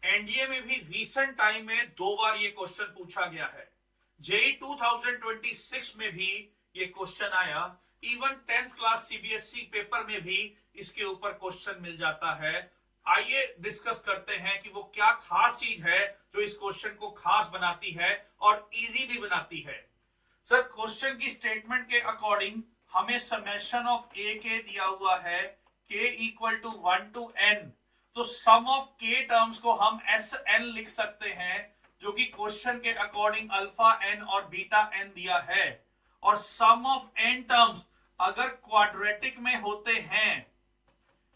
NDA में भी recent time में 2 बार ये क्वेश्चन पूछा गया है। जेई 2026 में भी ये क्वेश्चन आया। Even 10th class CBSE paper में भी इसके ऊपर क्वेश्चन मिल जाता है। आइए डिस्कस करते हैं कि वो क्या खास चीज है जो इस क्वेश्चन को खास बनाती है और इजी भी बनाती है। सर, क्वेश्चन की स्टेटमेंट के अकॉर्डिंग हमें समेशन ऑफ ए के दिया हुआ है के इक्वल टू 1 to n। तो सम ऑफ के टर्म्स को हम एस एन लिख सकते हैं, जो कि क्वेश्चन के अकॉर्डिंग अल्फा एन और बीटा एन दिया है। और सम ऑफ एन टर्म्स अगर क्वाड्रेटिक में होते हैं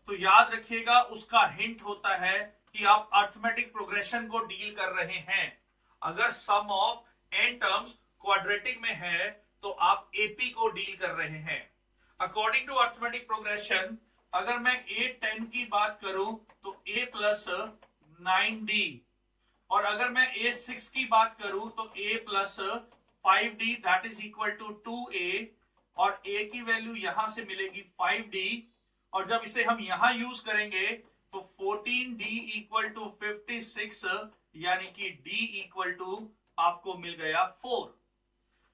तो याद रखिएगा उसका हिंट होता है कि आप अर्थमेटिक प्रोग्रेशन को डील कर रहे हैं। अगर सम ऑफ एन टर्म्स क्वाड्रेटिक में है तो आप एपी को डील कर रहे हैं। अकॉर्डिंग टू अर्थमेटिक प्रोग्रेशन अगर मैं A10 की बात करूं तो A प्लस 9D, और अगर मैं A6 की बात करूं तो A plus 5D that is equal to 2A, और A की वैल्यू यहां से मिलेगी 5D, और जब इसे हम यहां यूज करेंगे तो 14D इक्वल टू 56, यानी कि D इक्वल टू आपको मिल गया 4।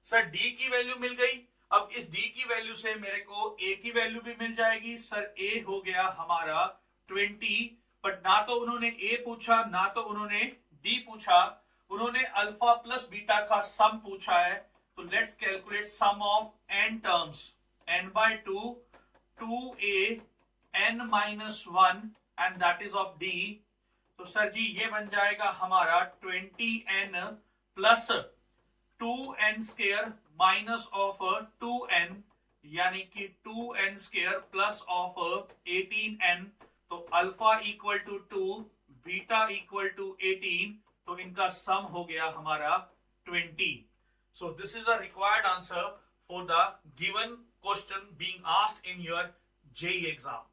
सर, D की वैल्यू मिल गई। अब इस D की वैल्यू से मेरे को A की वैल्यू भी मिल जाएगी। सर, A हो गया हमारा 20, बट ना तो उन्होंने A पूछा ना तो उन्होंने D पूछा, उन्होंने अल्फा प्लस बीटा का सम पूछा है। तो let's calculate sum of n terms, n by 2 2a n minus 1 and that is of D। तो सर जी ये बन जाएगा हमारा 20n plus 2n square minus of 2n, यानी कि 2n square plus of 18n। तो alpha equal to 2, beta equal to 18, तो इनका सम हो गया हमारा 20। So this is the required answer for the given question being asked in your JEE exam.